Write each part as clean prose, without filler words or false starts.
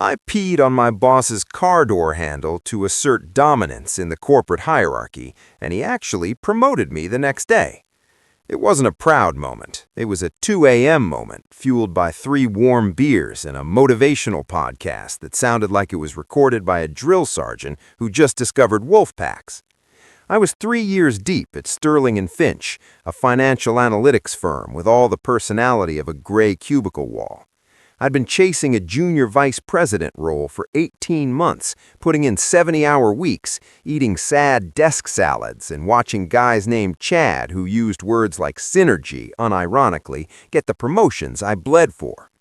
I peed on my boss's car door handle to assert dominance in the corporate hierarchy, and he actually promoted me the next day. It wasn't a proud moment. It was a 2 a.m. moment, fueled by 3 warm beers and a motivational podcast that sounded like it was recorded by a drill sergeant who just discovered wolf packs. I was 3 years deep at Sterling & Finch, a financial analytics firm with all the personality of a gray cubicle wall. I'd been chasing a junior vice president role for 18 months, putting in 70-hour weeks, eating sad desk salads, and watching guys named Chad who used words like synergy, unironically, get the promotions I bled for.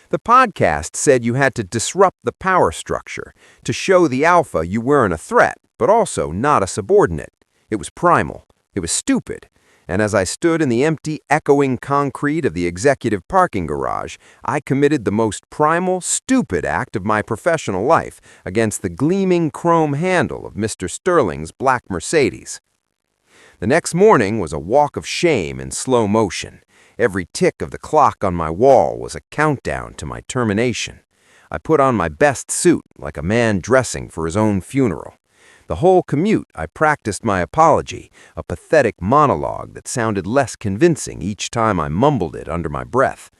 The podcast said you had to disrupt the power structure, to show the alpha you weren't a threat, but also not a subordinate. It was primal. It was stupid. And as I stood in the empty, echoing concrete of the executive parking garage, I committed the most primal, stupid act of my professional life against the gleaming chrome handle of Mr. Sterling's black Mercedes. The next morning was a walk of shame in slow motion. Every tick of the clock on my wall was a countdown to my termination. I put on my best suit, like a man dressing for his own funeral. The whole commute, I practiced my apology, a pathetic monologue that sounded less convincing each time I mumbled it under my breath.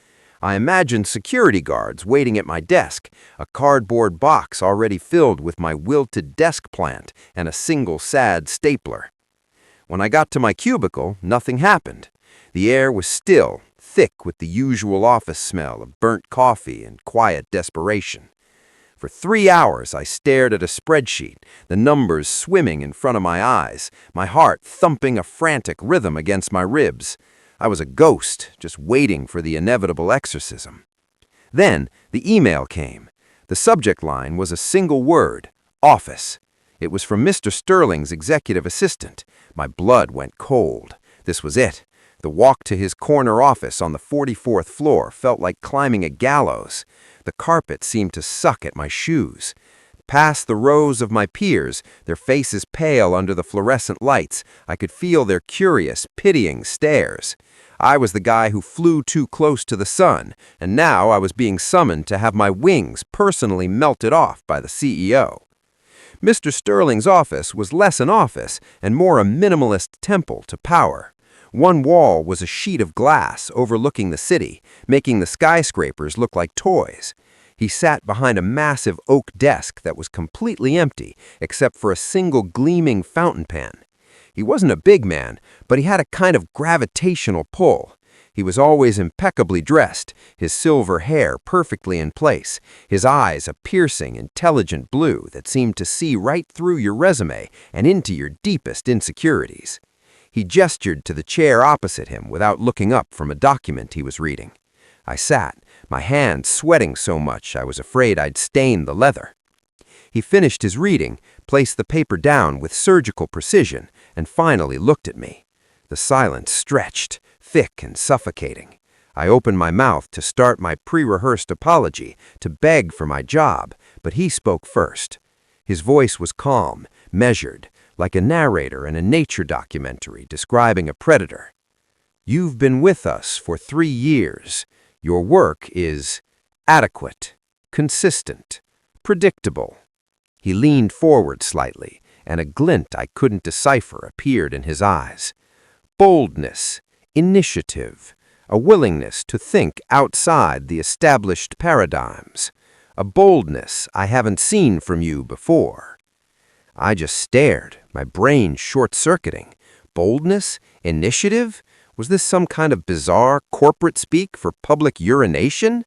I imagined security guards waiting at my desk, a cardboard box already filled with my wilted desk plant and a single sad stapler. When I got to my cubicle, nothing happened. The air was still, thick with the usual office smell of burnt coffee and quiet desperation. For 3 hours, I stared at a spreadsheet, the numbers swimming in front of my eyes, my heart thumping a frantic rhythm against my ribs. I was a ghost, just waiting for the inevitable exorcism. Then, the email came. The subject line was a single word, office. It was from Mr. Sterling's executive assistant. My blood went cold. This was it. The walk to his corner office on the 44th floor felt like climbing a gallows. The carpet seemed to suck at my shoes. Past the rows of my peers, their faces pale under the fluorescent lights, I could feel their curious, pitying stares. I was the guy who flew too close to the sun, and now I was being summoned to have my wings personally melted off by the CEO. Mr. Sterling's office was less an office and more a minimalist temple to power. One wall was a sheet of glass overlooking the city, making the skyscrapers look like toys. He sat behind a massive oak desk that was completely empty, except for a single gleaming fountain pen. He wasn't a big man, but he had a kind of gravitational pull. He was always impeccably dressed, his silver hair perfectly in place, his eyes a piercing, intelligent blue that seemed to see right through your resume and into your deepest insecurities. He gestured to the chair opposite him without looking up from a document he was reading. I sat, my hands sweating so much I was afraid I'd stain the leather. He finished his reading, placed the paper down with surgical precision, and finally looked at me. The silence stretched, thick and suffocating. I opened my mouth to start my pre-rehearsed apology, to beg for my job, but he spoke first. His voice was calm, measured, like a narrator in a nature documentary describing a predator. You've been with us for 3 years. Your work is adequate, consistent, predictable. He leaned forward slightly, and a glint I couldn't decipher appeared in his eyes. Boldness, initiative, a willingness to think outside the established paradigms. A boldness I haven't seen from you before. I just stared, my brain short-circuiting. Boldness? Initiative? Was this some kind of bizarre corporate speak for public urination?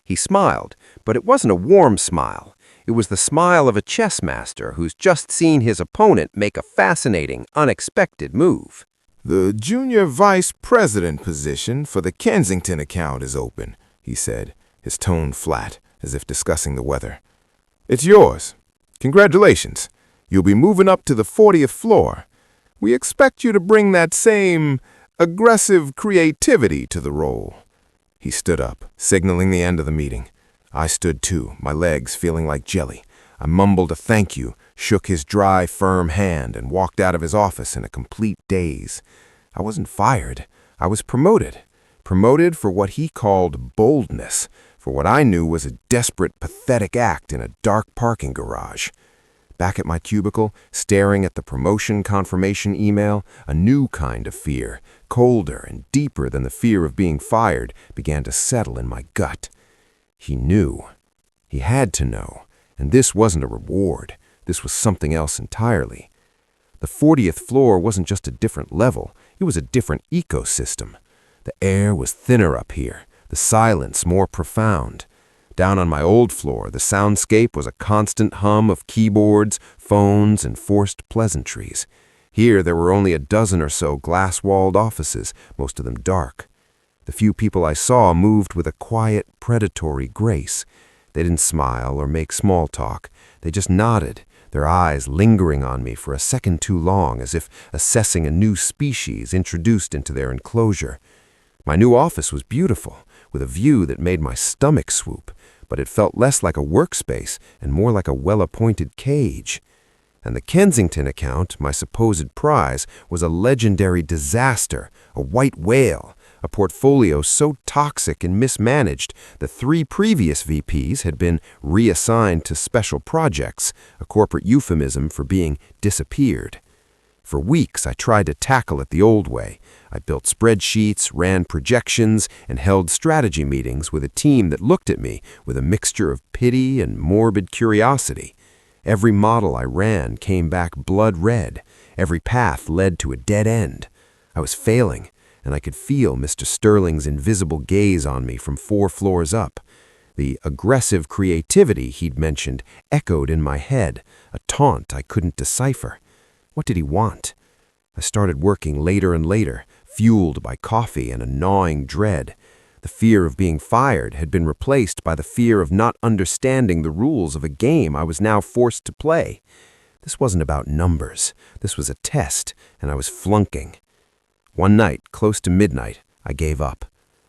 He smiled, but it wasn't a warm smile. It was the smile of a chess master who's just seen his opponent make a fascinating, unexpected move. The junior vice president position for the Kensington account is open, he said, his tone flat, as if discussing the weather. It's yours. Congratulations. You'll be moving up to the 40th floor. We expect you to bring that same aggressive creativity to the role. He stood up, signaling the end of the meeting. I stood too, my legs feeling like jelly. I mumbled a thank you, shook his dry, firm hand, and walked out of his office in a complete daze. I wasn't fired. I was promoted. Promoted for what he called boldness, for what I knew was a desperate, pathetic act in a dark parking garage. Back at my cubicle, staring at the promotion confirmation email, a new kind of fear, colder and deeper than the fear of being fired, began to settle in my gut. He knew. He had to know. And this wasn't a reward. This was something else entirely. The 40th floor wasn't just a different level. It was a different ecosystem. The air was thinner up here, the silence more profound. Down on my old floor, the soundscape was a constant hum of keyboards, phones, and forced pleasantries. Here, there were only a dozen or so glass-walled offices, most of them dark. The few people I saw moved with a quiet, predatory grace. They didn't smile or make small talk. They just nodded, their eyes lingering on me for a second too long, as if assessing a new species introduced into their enclosure. My new office was beautiful, with a view that made my stomach swoop, but it felt less like a workspace and more like a well-appointed cage. And the Kensington account, my supposed prize, was a legendary disaster, a white whale, a portfolio so toxic and mismanaged that 3 previous VPs had been reassigned to special projects, a corporate euphemism for being disappeared. For weeks, I tried to tackle it the old way. I built spreadsheets, ran projections, and held strategy meetings with a team that looked at me with a mixture of pity and morbid curiosity. Every model I ran came back blood red. Every path led to a dead end. I was failing, and I could feel Mr. Sterling's invisible gaze on me from 4 floors up. The aggressive creativity he'd mentioned echoed in my head, a taunt I couldn't decipher. What did he want? I started working later and later, fueled by coffee and a gnawing dread. The fear of being fired had been replaced by the fear of not understanding the rules of a game I was now forced to play. This wasn't about numbers. This was a test, and I was flunking. One night, close to midnight, I gave up.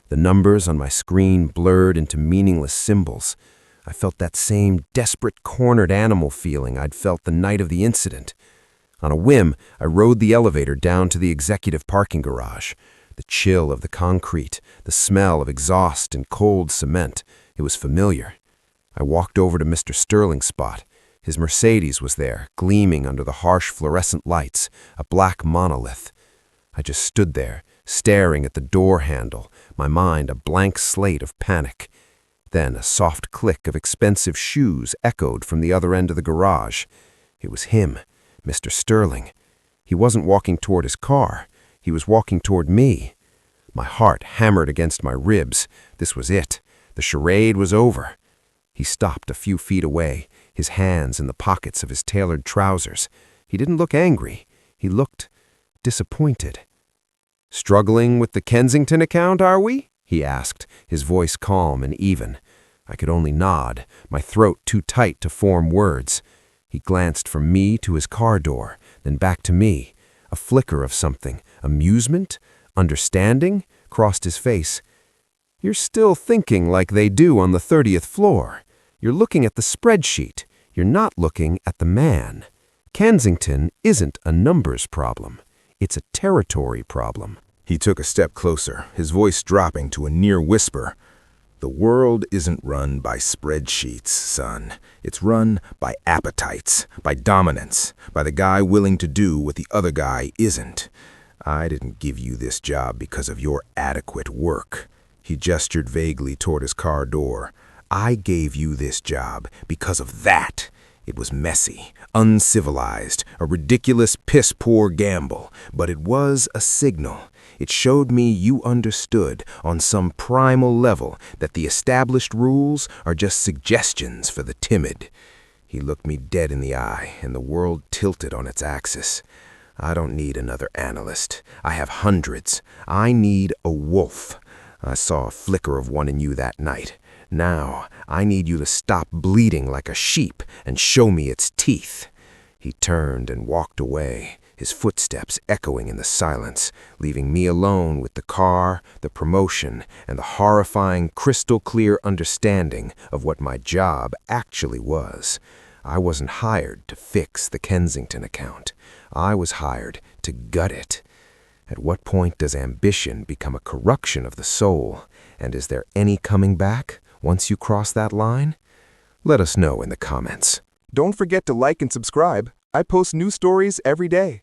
The numbers on my screen blurred into meaningless symbols. I felt that same desperate, cornered animal feeling I'd felt the night of the incident. On a whim, I rode the elevator down to the executive parking garage. The chill of the concrete, the smell of exhaust and cold cement, it was familiar. I walked over to Mr. Sterling's spot. His Mercedes was there, gleaming under the harsh fluorescent lights, a black monolith. I just stood there, staring at the door handle, my mind a blank slate of panic. Then a soft click of expensive shoes echoed from the other end of the garage. It was him. Mr. Sterling. He wasn't walking toward his car. He was walking toward me. My heart hammered against my ribs. This was it. The charade was over. He stopped a few feet away, his hands in the pockets of his tailored trousers. He didn't look angry. He looked disappointed. "Struggling with the Kensington account, are we?" he asked, his voice calm and even. I could only nod, my throat too tight to form words. He glanced from me to his car door, then back to me. A flicker of something, amusement, understanding, crossed his face. "You're still thinking like they do on the 30th floor. You're looking at the spreadsheet. You're not looking at the man. Kensington isn't a numbers problem. It's a territory problem." He took a step closer, his voice dropping to a near whisper. "The world isn't run by spreadsheets, son. It's run by appetites, by dominance, by the guy willing to do what the other guy isn't. I didn't give you this job because of your adequate work." He gestured vaguely toward his car door. "I gave you this job because of that. It was messy, uncivilized, a ridiculous piss-poor gamble, but it was a signal. It showed me you understood on some primal level that the established rules are just suggestions for the timid." He looked me dead in the eye, and the world tilted on its axis. "I don't need another analyst. I have hundreds. I need a wolf. I saw a flicker of one in you that night. Now, I need you to stop bleeding like a sheep and show me its teeth." He turned and walked away, his footsteps echoing in the silence, leaving me alone with the car, the promotion, and the horrifying, crystal-clear understanding of what my job actually was. I wasn't hired to fix the Kensington account. I was hired to gut it. At what point does ambition become a corruption of the soul? And is there any coming back? Once you cross that line, let us know in the comments. Don't forget to like and subscribe. I post new stories every day.